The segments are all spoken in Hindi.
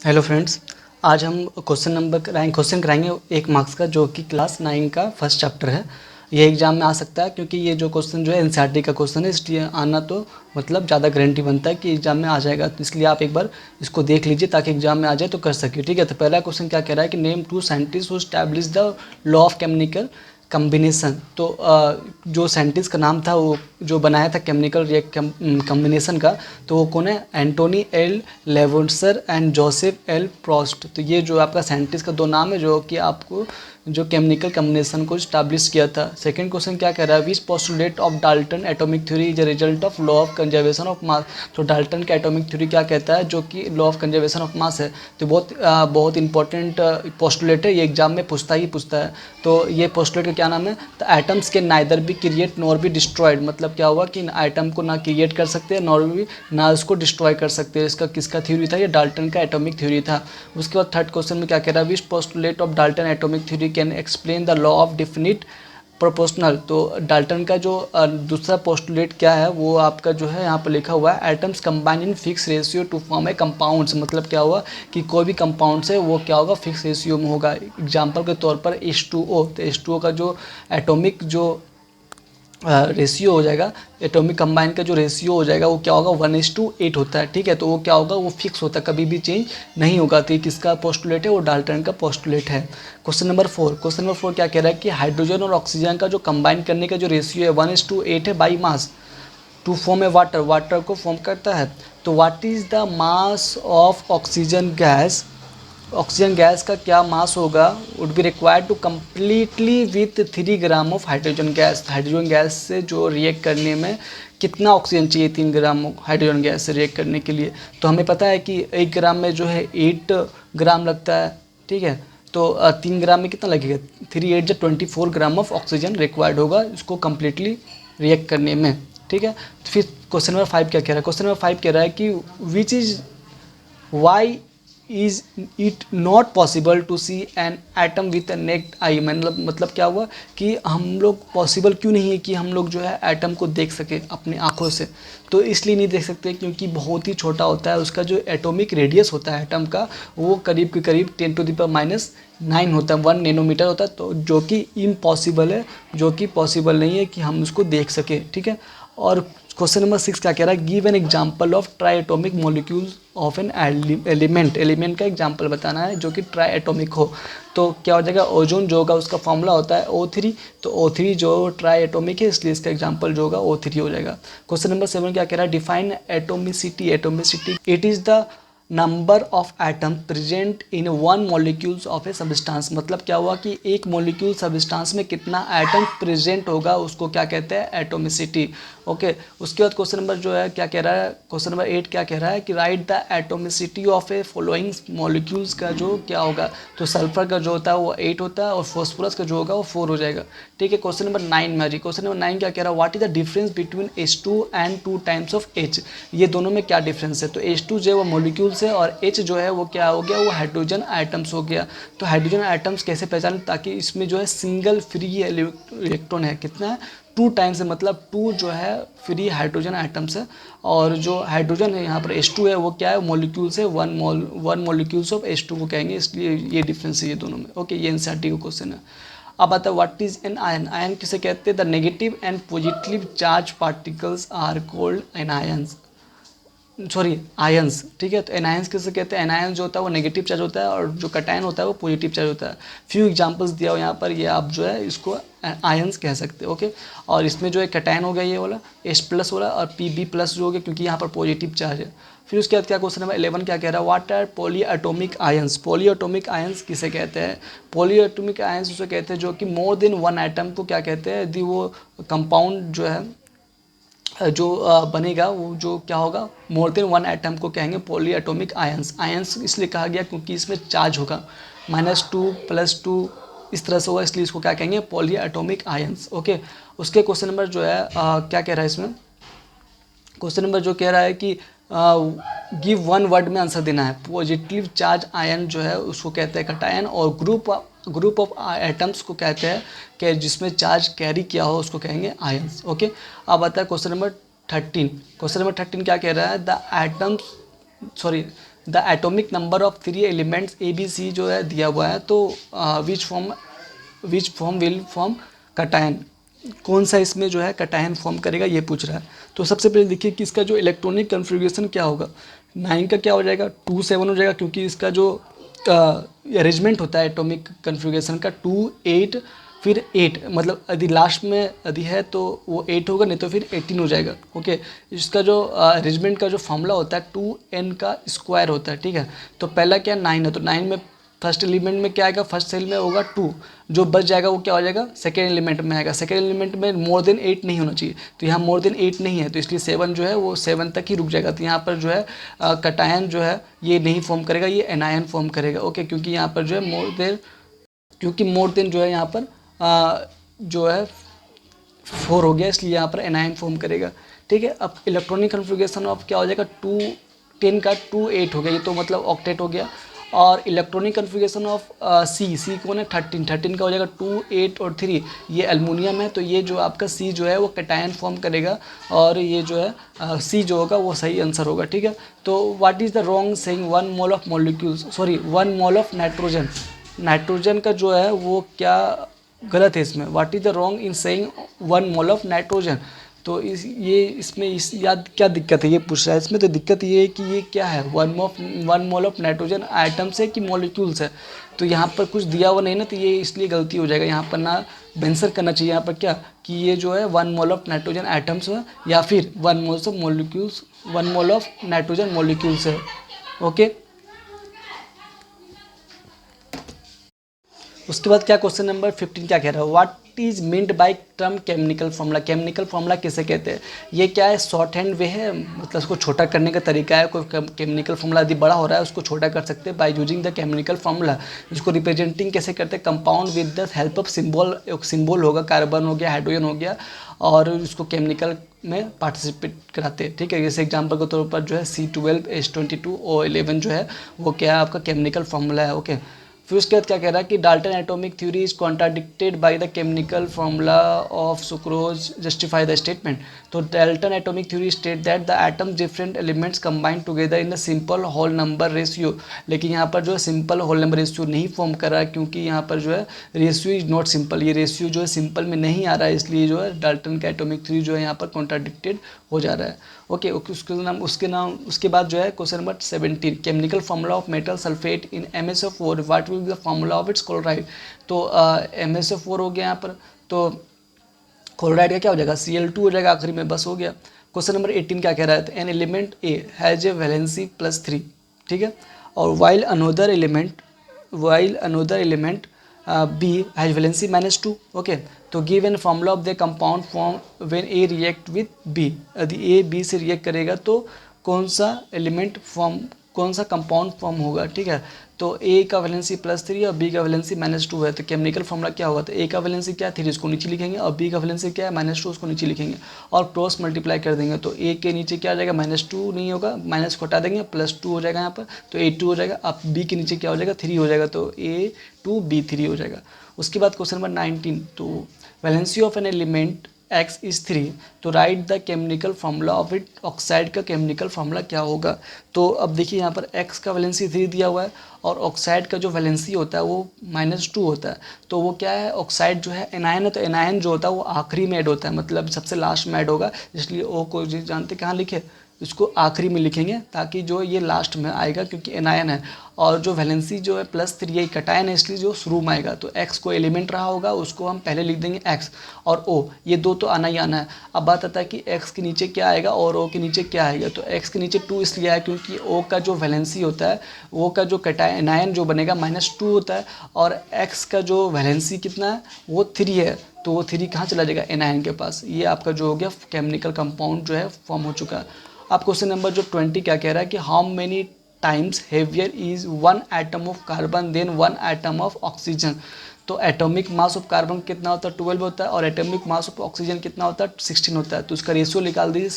हेलो फ्रेंड्स, आज हम क्वेश्चन कराएंगे 1 मार्क्स का, जो कि क्लास 9 का फर्स्ट चैप्टर है। ये एग्जाम में आ सकता है क्योंकि ये जो क्वेश्चन जो है एनसीईआरटी का क्वेश्चन है, इसलिए आना तो मतलब ज़्यादा गारंटी बनता है कि एग्जाम में आ जाएगा। तो इसलिए आप एक बार इसको देख लीजिए ताकि एग्जाम में आ जाए तो कर सके। ठीक है, तो पहला क्वेश्चन क्या कह रहा है कि name 2 scientist who establish the law of chemical combination. तो जो साइंटिस्ट का नाम था, वो जो बनाया था केमिकल कम्बिनेशन का, तो वो कौन है? Antoine L Lavoisier and Joseph L Proust. तो ये जो आपका साइंटिस्ट का 2 नाम है जो कि आपको जो केमिकल कम्बिनेशन को स्टैब्लिश किया था। सेकंड क्वेश्चन क्या कह रहा है? Which postulate of Dalton atomic theory is a result of law of conservation of mass. तो डाल्टन का एटॉमिक थ्योरी क्या कहता है, जो कि लॉ ऑफ कंजर्वेशन ऑफ मास है। तो बहुत इंपॉर्टेंट पोस्टुलेट है, ये एग्जाम में पूछता है। तो ये पोस्टुलेट का क्या नाम है? तो एटम्स के neither be create nor be destroyed. मतलब क्या हुआ कि एटम को ना क्रिएट कर सकते हैं नॉर भी ना उसको डिस्ट्रॉय कर सकते हैं। इसका किसका थ्योरी था? ये डाल्टन का एटॉमिक थ्योरी था। उसके बाद थर्ड क्वेश्चन में क्या कह रहा है? Which postulate of Dalton atomic theory can explain the law of definite proportional. तो डाल्टन का जो दूसरा पोस्टुलेट क्या है, वो आपका जो है यहाँ पर लिखा हुआ है, atoms combine in fix ratio two form A compounds. मतलब क्या हुआ कि कोई भी कंपाउंड्स है वो क्या होगा? फिक्स रेशियो में होगा। एग्जाम्पल के तौर पर H2O। तो H2O का जो एटॉमिक जो रेशियो हो जाएगा, एटॉमिक कंबाइन का जो रेशियो हो जाएगा, वो क्या होगा? 1:8 होता है। ठीक है, तो वो क्या होगा? वो फिक्स होता है, कभी भी चेंज नहीं होगा। तो ये किसका पोस्टुलेट है? वो डाल्टन का पोस्टुलेट है। क्वेश्चन नंबर 4 क्या कह रहा है कि हाइड्रोजन और ऑक्सीजन का जो कंबाइन करने का जो रेशियो है 1:8 है by mass to form a water को फॉर्म करता है। तो what is the mass of oxygen gas? Oxygen gas का क्या मास होगा? Would be required to completely with 3 gram of hydrogen gas. Hydrogen gas से जो रिएक्ट करने में कितना ऑक्सीजन चाहिए 3 ग्राम हाइड्रोजन गैस से रिएक्ट करने के लिए? तो हमें पता है कि 1 ग्राम में जो है 8 ग्राम लगता है। ठीक है, तो 3 ग्राम में कितना लगेगा? 3 8 जो 24 ग्राम ऑफ ऑक्सीजन रिक्वायर्ड होगा इसको कम्प्लीटली रिएक्ट करने में। ठीक है, तो फिर क्वेश्चन नंबर 5 क्या कह रहा है? क्वेश्चन नंबर 5 कह रहा है कि which is why is it not possible to see an atom with a naked eye. मतलब क्या हुआ कि हम लोग पॉसिबल क्यों नहीं है कि हम लोग जो है एटम को देख सके अपनी आंखों से? तो इसलिए नहीं देख सकते क्योंकि बहुत ही छोटा होता है। उसका जो एटॉमिक रेडियस होता है एटम का, वो करीब के करीब 10⁻⁹ होता है, 1 नैनोमीटर होता है। तो जो कि इम्पॉसिबल है, जो कि पॉसिबल नहीं है कि हम उसको देख सके। ठीक है, और क्वेश्चन नंबर 6 क्या कह रहा है? Give an example of try atomic molecules of an element का एग्जांपल बताना है जो कि ट्राई एटॉमिक हो। तो क्या हो जाएगा? ओजोन जो होगा उसका फॉर्मूला होता है O3। तो O3 जो ट्राई एटॉमिक है, इसलिए इसका एग्जांपल जो होगा O3 हो जाएगा। क्वेश्चन नंबर 7 क्या कह रहा है? Define atomicity. It is the number of atom present in 1 molecules of a substance. मतलब क्या हुआ कि एक मॉलिक्यूल सब्सटेंस में कितना एटम प्रेजेंट होगा उसको क्या कहते हैं? एटोमिसिटी। ओके, उसके बाद क्वेश्चन नंबर जो है क्या कह रहा है? क्वेश्चन नंबर 8 क्या कह रहा है कि right the atomicity of A following molecules का जो क्या होगा? तो सल्फर का जो होता है वो 8 होता है और फॉस्फोरस का जो होगा वो 4 हो जाएगा। ठीक है, क्वेश्चन नंबर 9 में आ जी। क्वेश्चन नंबर 9 क्या कह रहा है? What is the difference between H2 and 2 times of H। ये दोनों में क्या डिफरेंस है? तो H2 जो है वो मॉलिक्यूल्स है और H जो है वो क्या हो गया? वो हाइड्रोजन आइटम्स हो गया। तो हाइड्रोजन आइटम्स कैसे पहचानें? ताकि इसमें जो है सिंगल फ्री इलेक्ट्रॉन है, कितना है? 2 टाइम्स है, मतलब 2 जो है फ्री हाइड्रोजन आइटम्स है। और जो हाइड्रोजन है यहाँ पर H2 है वो क्या है? मॉलिक्यूल्स है, 1 मॉलिक्यूल्स ऑफ H2 को कहेंगे, इसलिए ये डिफरेंस है ये दोनों में। ओके, ये एनसीईआरटी का क्वेश्चन है। अब आता है what is an ion. Ion किसे कहते हैं? The negative and positive charge particles are called anions, sorry ions. ठीक है, तो एनायंस किसे कहते हैं? एनायंस जो होता है वो नेगेटिव चार्ज होता है और जो कटायन होता है वो पॉजिटिव चार्ज होता है। फ्यू एग्जांपल्स दिया हो यहाँ पर, ये आप जो है इसको आयंस कह सकते हो। ओके, और इसमें जो है कटायन हो गया ये वाला H+ वाला, और Pb+ जो हो गया क्योंकि यहाँ पर पॉजिटिव चार्ज है। फिर उसके बाद क्या क्वेश्चन नंबर 11 क्या कह रहा है? What are polyatomic ions. Polyatomic ions किसे कहते हैं? पॉलीएटॉमिक आयंस उसे कहते हैं जो कि मोर देन 1 एटम को क्या कहते हैं? यदि वो कंपाउंड जो है जो बनेगा वो जो क्या होगा? मोर देन 1 एटम को कहेंगे पॉली एटॉमिक आयंस। आयंस इसलिए कहा गया क्योंकि इसमें चार्ज होगा -2 +2 इस तरह से होगा, इसलिए इसको क्या कहेंगे? Poly atomic ions. ओके, उसके क्वेश्चन नंबर जो है क्या कह रहा है इसमें? क्वेश्चन नंबर जो कह रहा है कि गिव 1 वर्ड में आंसर देना है। पॉजिटिव चार्ज आयन जो है उसको कहते हैं कटायन, और ग्रुप ऑफ एटम्स को कहते हैं कि जिसमें चार्ज कैरी किया हो उसको कहेंगे आयंस। ओके, अब आता है क्वेश्चन नंबर 13। क्वेश्चन नंबर 13 क्या कह रहा है? The atoms, sorry, the atomic number of 3 elements A B C जो है दिया हुआ है, तो which form will form cation, कौन सा इसमें जो है कटायन फॉर्म करेगा ये पूछ रहा है। तो सबसे पहले देखिए कि इसका जो इलेक्ट्रॉनिक कन्फिग्रेशन क्या होगा। 9 का क्या हो जाएगा 2 7 हो जाएगा, क्योंकि इसका जो अरेंजमेंट होता है एटॉमिक कन्फिग्रेशन का 2 8 फिर 8, मतलब यदि लास्ट में यदि है तो वो 8 होगा, नहीं तो फिर 18 हो जाएगा। ओके, इसका जो अरेंजमेंट का जो फॉर्मूला होता है 2n का स्क्वायर होता है, ठीक है। तो पहला क्या 9 है, तो 9 में फर्स्ट एलिमेंट में क्या आएगा, फर्स्ट सेल में होगा 2, जो बच जाएगा वो क्या हो जाएगा सेकेंड एलिमेंट में आएगा। सेकेंड एलिमेंट में मोर देन 8 नहीं होना चाहिए, तो यहाँ मोर देन 8 नहीं है, तो इसलिए 7 जो है वो 7 तक ही रुक जाएगा। तो यहाँ पर जो है कटायन जो है ये नहीं फॉर्म करेगा, ये एनायन फॉर्म करेगा। ओके, क्योंकि यहाँ पर जो है मोर देन जो है यहाँ पर जो है 4 हो गया, इसलिए यहाँ पर एनायन फॉर्म करेगा, ठीक है। अब इलेक्ट्रॉनिक कन्फिग्रेशन ऑफ क्या हो जाएगा 2 10 का 2 8 हो गया, ये तो मतलब ऑक्टेट हो गया। और इलेक्ट्रॉनिक कन्फिग्रेशन ऑफ सी कौन है 13 का हो जाएगा 2 8 और 3, ये एल्युमिनियम है, तो ये जो आपका सी जो है वो कैटायन फॉर्म करेगा, और ये जो है सी जो होगा वो सही आंसर होगा, ठीक है। तो what is the wrong saying 1 mole of molecules, sorry 1 mole of nitrogen का जो है वो क्या गलत है इसमें। What is the wrong in saying 1 mole of nitrogen, तो इसमें याद क्या दिक्कत है ये पूछ रहा है इसमें। तो दिक्कत ये है कि ये क्या है 1 मोल ऑफ नाइट्रोजन आइटम्स है कि मॉलिक्यूल्स है, तो यहाँ पर कुछ दिया हुआ नहीं ना, तो ये इसलिए गलती हो जाएगा। यहाँ पर ना मेंशन करना चाहिए यहाँ पर क्या कि ये जो है 1 मोल ऑफ नाइट्रोजन आइटम्स है, या फिर 1 मोल ऑफ नाइट्रोजन मॉलिक्यूल्स है। ओके, उसके बाद क्या क्वेश्चन नंबर 15 क्या कह रहा है, what is meant by term chemical formula. Chemical formula किसे कहते हैं, ये क्या है शॉर्ट हैंड वे है, मतलब उसको छोटा करने का तरीका है। कोई केमिकल फार्मूला यदि बड़ा हो रहा है उसको छोटा कर सकते हैं by using the chemical formula. इसको रिप्रेजेंटिंग कैसे करते हैं, compound with the help of symbol, एक सिंबल होगा, कार्बन हो गया, हाइड्रोजन हो गया, और उसको केमिकल में पार्टिसिपेट कराते हैं, ठीक है। जैसे एग्जांपल के तौर पर जो है C12 H22 O11 जो है वो क्या है आपका केमिकल फार्मूला है। ओके, फिर उसके बाद क्या कह रहा है कि Dalton atomic theory is contradicted by the chemical formula of sucrose justify the statement. तो Dalton atomic theory state that the atoms different elements combined together in the simple whole number ratio, लेकिन यहाँ पर जो है सिंपल होल नंबर रेशियो नहीं फॉर्म कर रहा है, क्योंकि यहाँ पर जो है रेशियो इज नॉट सिंपल, ये रेशियो जो है सिंपल में नहीं आ रहा है, इसलिए जो है डाल्टन का एटॉमिक थ्योरी जो है यहाँ पर कॉन्ट्राडिक्टेड हो जा रहा है। ओके, उसके बाद जो है question number 17 chemical formula of metal sulphate in MsO4 what will be the formula of its chloride. तो MsO4 हो गया यहाँ पर, तो क्लोराइड का क्या हो जाएगा Cl2 हो जाएगा आखिरी में, बस हो गया। क्वेश्चन नंबर 18 क्या कह रहा है, an element A has a valency +3, ठीक है, और while another element B has valency -2। Okay, तो give an formula of the compound form when A react with B, यदि A B से रिएक्ट करेगा तो कौन सा कंपाउंड फॉर्म होगा, ठीक है। तो A का वैलेंसी +3 और B का वैलेंसी -2 है, तो केमिकल फार्मूला क्या होगा, तो A का वैलेंसी क्या है 3, इसको नीचे लिखेंगे, और B का वैलेंसी क्या है -2, उसको नीचे लिखेंगे और क्रॉस मल्टीप्लाई कर देंगे। तो A के नीचे क्या आ जाएगा -2 नहीं होगा, माइनस को हटा देंगे, +2 हो जाएगा यहाँ पर, तो A2 हो जाएगा। अब B के नीचे क्या हो जाएगा 3 हो जाएगा, तो A2B3 हो जाएगा। उसके बाद क्वेश्चन नंबर 19, तो valency of an element X is 3, तो right the chemical formula of it, oxide का केमिकल फार्मूला क्या होगा। तो अब देखिए यहाँ पर X का वैलेंसी 3 दिया हुआ है, और ऑक्साइड का जो वैलेंसी होता है वो -2 होता है, तो वो क्या है ऑक्साइड जो है एनायन है, तो एनायन जो होता है वो आखिरी में ऐड होता है, मतलब सबसे लास्ट में ऐड होगा, इसलिए ओ को जानते कहाँ लिखे, इसको आखिरी में लिखेंगे ताकि जो ये लास्ट में आएगा, क्योंकि एनायन है। और जो वैलेंसी जो है +3 ये कटायन है, इसलिए जो शुरू में आएगा, तो X को एलिमेंट रहा होगा उसको हम पहले लिख देंगे X, और O ये दो तो आना ही आना है। अब बात आता है कि X के नीचे क्या आएगा और O के नीचे क्या आएगा, तो X के नीचे 2 इसलिए आया क्योंकि O का जो वैलेंसी होता है, O का जो एनायन जो बनेगा -2 होता है, और X का जो वैलेंसी कितना है वो 3 है, तो वो 3 कहाँ चला जाएगा एनायन के पास। ये आपका जो हो गया केमिकल कंपाउंड जो है फॉर्म हो चुका है। अब क्वेश्चन नंबर जो 20 क्या कह रहा है कि how many times heavier is 1 atom of carbon than 1 atom of oxygen. तो एटॉमिक मास ऑफ कार्बन कितना होता है 12 होता है, और एटॉमिक मास ऑफ ऑक्सीजन कितना होता है 16 होता है। तो उसका रेशियो निकाल दीजिए,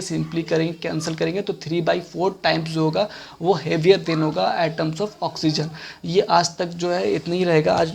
सिंपली करेंगे, कैंसिल करेंगे, तो 3/4 टाइम्स जो होगा वो हेवियर देन होगा एटम्स ऑफ ऑक्सीजन। ये आज तक जो है इतना ही रहेगा आज।